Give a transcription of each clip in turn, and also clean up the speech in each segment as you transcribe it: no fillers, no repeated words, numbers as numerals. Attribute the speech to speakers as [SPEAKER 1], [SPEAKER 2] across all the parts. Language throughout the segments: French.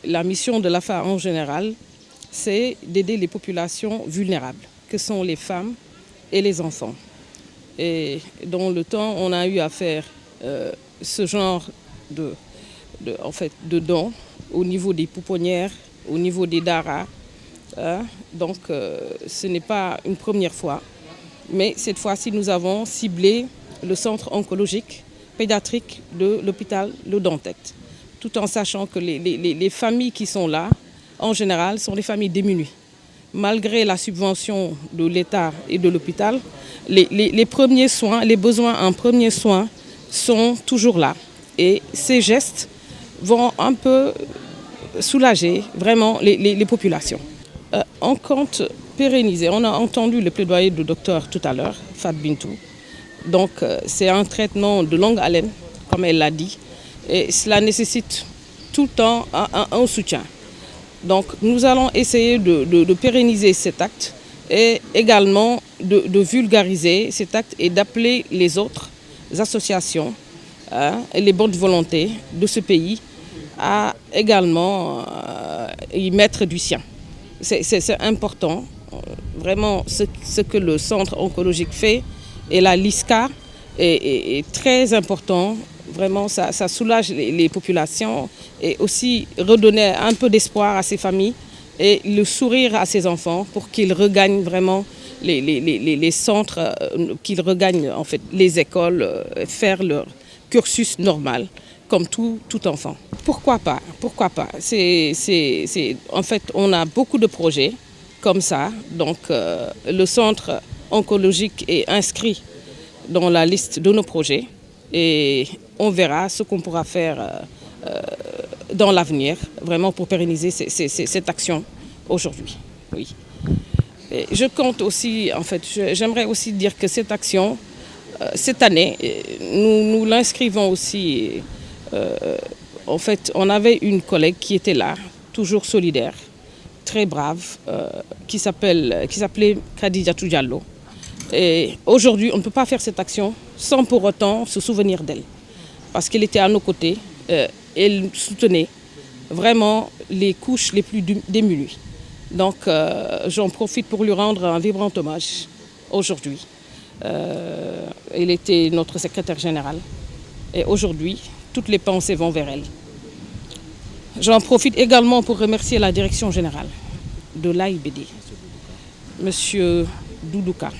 [SPEAKER 1] la mission de l'AFA en général, c'est d'aider les populations vulnérables, que sont les femmes et les enfants. Et dans le temps, on a eu à faire ce genre de dons au niveau des pouponnières, au niveau des daras. Donc ce n'est pas une première fois. Mais cette fois-ci, nous avons ciblé le centre oncologique pédiatrique de l'hôpital Le Dantec, tout en sachant que les familles qui sont là, en général, sont des familles démunies. Malgré la subvention de l'État et de l'hôpital, les premiers soins, les besoins en premiers soins sont toujours là. Et ces gestes vont un peu soulager vraiment les populations. On compte pérenniser. On a entendu le plaidoyer du docteur tout à l'heure, Fat Bintou. Donc c'est un traitement de longue haleine, comme elle l'a dit, et cela nécessite tout le temps un soutien. Donc nous allons essayer de pérenniser cet acte et également de vulgariser cet acte et d'appeler les autres associations et les bonnes volontés de ce pays à également y mettre du sien. C'est important, vraiment ce que le centre oncologique fait et la LISCA est très important. Vraiment, ça soulage les populations et aussi redonner un peu d'espoir à ces familles et le sourire à ces enfants pour qu'ils regagnent vraiment les centres, qu'ils regagnent en fait les écoles, faire leur cursus normal comme tout enfant. Pourquoi pas? Pourquoi pas? En fait, on a beaucoup de projets comme ça. Donc, le centre oncologique est inscrit dans la liste de nos projets et on verra ce qu'on pourra faire dans l'avenir, vraiment pour pérenniser cette action aujourd'hui. Oui. Et je compte aussi, en fait, j'aimerais aussi dire que cette action, cette année, nous l'inscrivons aussi. En fait, on avait une collègue qui était là, toujours solidaire, très brave, qui s'appelait Khadijatou Diallo. Et aujourd'hui, on ne peut pas faire cette action sans pour autant se souvenir d'elle. Parce qu'elle était à nos côtés, elle soutenait vraiment les couches les plus démunies. Donc j'en profite pour lui rendre un vibrant hommage aujourd'hui. Elle était notre secrétaire générale. Et aujourd'hui, toutes les pensées vont vers elle. J'en profite également pour remercier la direction générale de l'AIBD, M. Doudouka.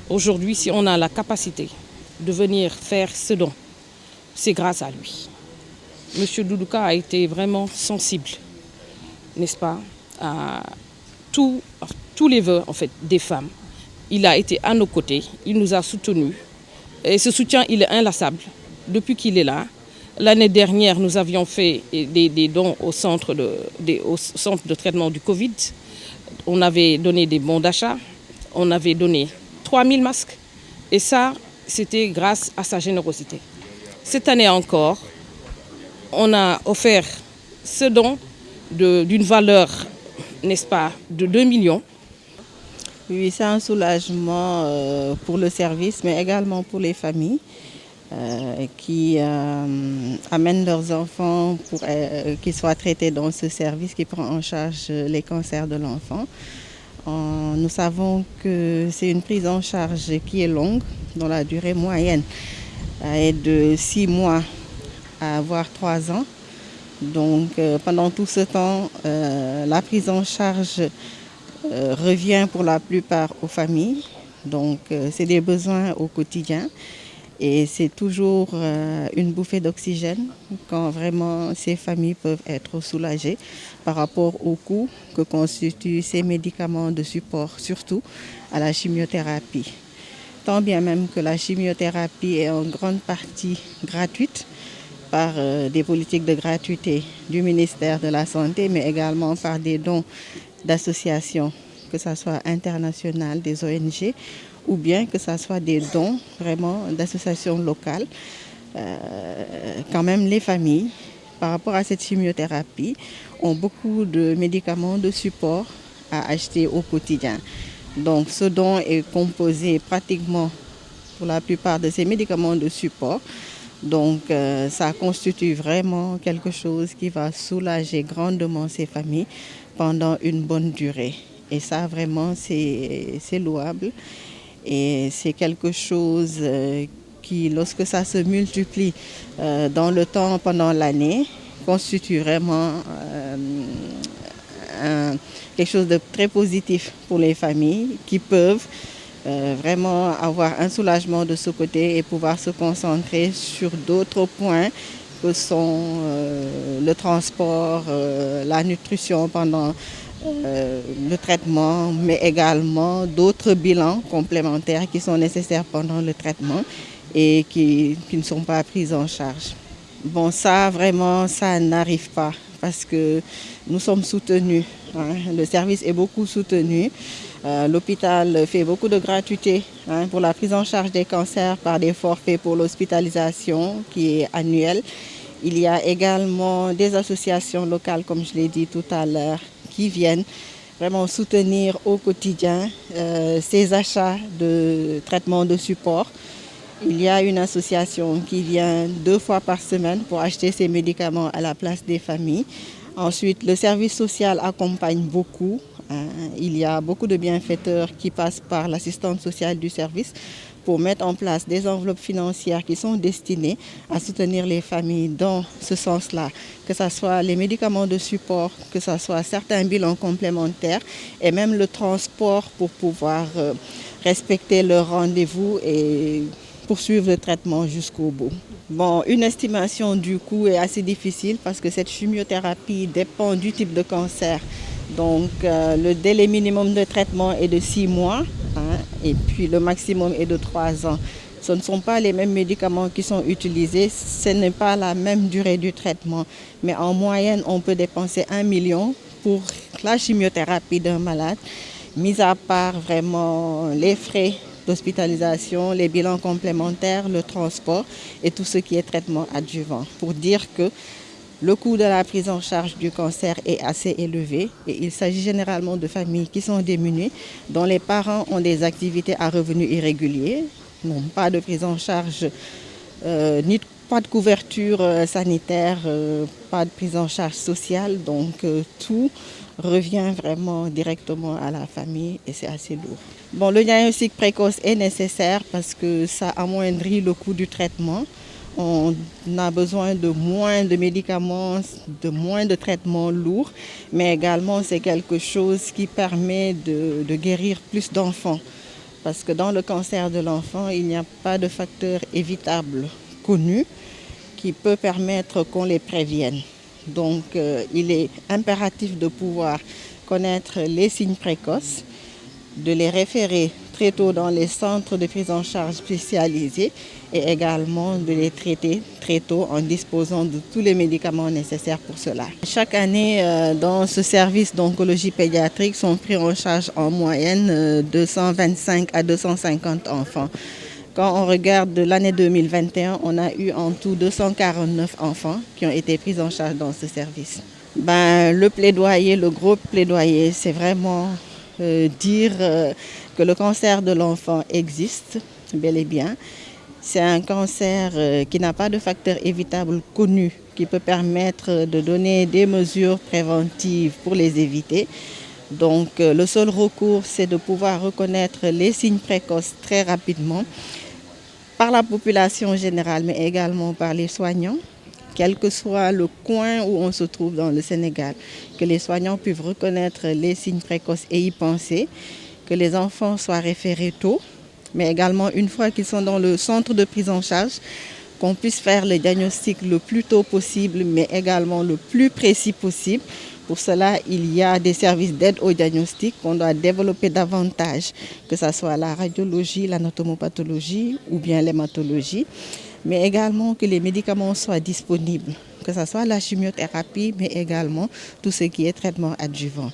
[SPEAKER 1] Aujourd'hui, si on a la capacité de venir faire ce don, c'est grâce à lui. M. Doudouka a été vraiment sensible, n'est-ce pas, à tous les vœux en fait, des femmes. Il a été à nos côtés, il nous a soutenus. Et ce soutien, il est inlassable depuis qu'il est là. L'année dernière, nous avions fait des dons au centre de traitement du Covid. On avait donné des bons d'achat, on avait donné 3000 masques. Et ça, c'était grâce à sa générosité. Cette année encore, on a offert ce don d'une valeur, n'est-ce pas, de 2 millions.
[SPEAKER 2] Oui, c'est un soulagement pour le service, mais également pour les familles qui amènent leurs enfants pour qu'ils soient traités dans ce service qui prend en charge les cancers de l'enfant. Nous savons que c'est une prise en charge qui est longue, dont la durée moyenne est de 6 mois à voire 3 ans. Donc pendant tout ce temps, la prise en charge revient pour la plupart aux familles. Donc c'est des besoins au quotidien et c'est toujours une bouffée d'oxygène quand vraiment ces familles peuvent être soulagées par rapport au coût que constituent ces médicaments de support, surtout à la chimiothérapie. Tant bien même que la chimiothérapie est en grande partie gratuite par des politiques de gratuité du ministère de la Santé, mais également par des dons d'associations, que ce soit internationales, des ONG, ou bien que ce soit des dons vraiment d'associations locales. Quand même, les familles, par rapport à cette chimiothérapie, ont beaucoup de médicaments de support à acheter au quotidien. Donc ce don est composé pratiquement pour la plupart de ces médicaments de support Donc ça constitue vraiment quelque chose qui va soulager grandement ces familles pendant une bonne durée. Et ça vraiment c'est louable et c'est quelque chose qui, lorsque ça se multiplie dans le temps pendant l'année, constitue vraiment quelque chose de très positif pour les familles qui peuvent vraiment avoir un soulagement de ce côté et pouvoir se concentrer sur d'autres points que sont le transport, la nutrition pendant le traitement, mais également d'autres bilans complémentaires qui sont nécessaires pendant le traitement et qui ne sont pas pris en charge. Bon, ça vraiment, ça n'arrive pas parce que nous sommes soutenus. Le service est beaucoup soutenu. L'hôpital fait beaucoup de gratuité pour la prise en charge des cancers par des forfaits pour l'hospitalisation qui est annuel. Il y a également des associations locales, comme je l'ai dit tout à l'heure, qui viennent vraiment soutenir au quotidien ces achats de traitements de support. Il y a une association qui vient 2 fois par semaine pour acheter ces médicaments à la place des familles. Ensuite, le service social accompagne beaucoup. Il y a beaucoup de bienfaiteurs qui passent par l'assistante sociale du service pour mettre en place des enveloppes financières qui sont destinées à soutenir les familles dans ce sens-là, que ce soit les médicaments de support, que ce soit certains bilans complémentaires et même le transport pour pouvoir respecter leur rendez-vous et poursuivre le traitement jusqu'au bout. Bon, une estimation du coût est assez difficile parce que cette chimiothérapie dépend du type de cancer. Donc le délai minimum de traitement est de 6 mois et puis le maximum est de 3 ans. Ce ne sont pas les mêmes médicaments qui sont utilisés, ce n'est pas la même durée du traitement. Mais en moyenne, on peut dépenser 1 million pour la chimiothérapie d'un malade, mis à part vraiment les frais d'hospitalisation, les bilans complémentaires, le transport et tout ce qui est traitement adjuvant. Pour dire que le coût de la prise en charge du cancer est assez élevé et il s'agit généralement de familles qui sont démunies, dont les parents ont des activités à revenus irréguliers, n'ont pas de prise en charge, pas de couverture sanitaire, pas de prise en charge sociale, donc tout revient vraiment directement à la famille et c'est assez lourd. Bon, le diagnostic précoce est nécessaire parce que ça amoindrit le coût du traitement. On a besoin de moins de médicaments, de moins de traitements lourds, mais également c'est quelque chose qui permet de guérir plus d'enfants. Parce que dans le cancer de l'enfant, il n'y a pas de facteur évitable connu qui peut permettre qu'on les prévienne. Donc il est impératif de pouvoir connaître les signes précoces, de les référer très tôt dans les centres de prise en charge spécialisés et également de les traiter très tôt en disposant de tous les médicaments nécessaires pour cela. Chaque année, dans ce service d'oncologie pédiatrique, sont pris en charge en moyenne 225 à 250 enfants. Quand on regarde l'année 2021, on a eu en tout 249 enfants qui ont été pris en charge dans ce service. Le plaidoyer, le gros plaidoyer, c'est vraiment dire que le cancer de l'enfant existe bel et bien. C'est un cancer qui n'a pas de facteur évitable connu qui peut permettre de donner des mesures préventives pour les éviter. Donc le seul recours, c'est de pouvoir reconnaître les signes précoces très rapidement par la population générale, mais également par les soignants, quel que soit le coin où on se trouve dans le Sénégal, que les soignants puissent reconnaître les signes précoces et y penser, que les enfants soient référés tôt, mais également une fois qu'ils sont dans le centre de prise en charge, qu'on puisse faire le diagnostic le plus tôt possible, mais également le plus précis possible. Pour cela, il y a des services d'aide au diagnostic qu'on doit développer davantage, que ce soit la radiologie, l'anatomopathologie ou bien l'hématologie, mais également que les médicaments soient disponibles, que ce soit la chimiothérapie, mais également tout ce qui est traitement adjuvant.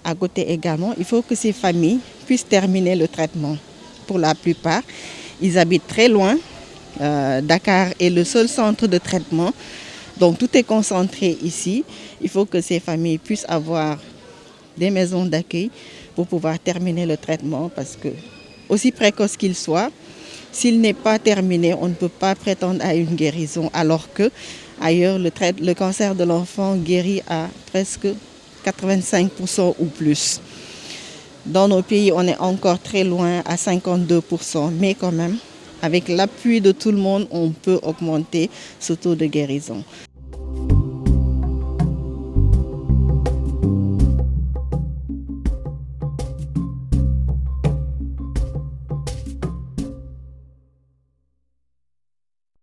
[SPEAKER 2] À côté également, il faut que ces familles puissent terminer le traitement. Pour la plupart, ils habitent très loin. Dakar est le seul centre de traitement. Donc tout est concentré ici. Il faut que ces familles puissent avoir des maisons d'accueil pour pouvoir terminer le traitement parce que, aussi précoce qu'il soit, s'il n'est pas terminé, on ne peut pas prétendre à une guérison, alors que ailleurs, le cancer de l'enfant guérit à presque 85% ou plus. Dans nos pays, on est encore très loin à 52%, mais quand même, avec l'appui de tout le monde, on peut augmenter ce taux de guérison.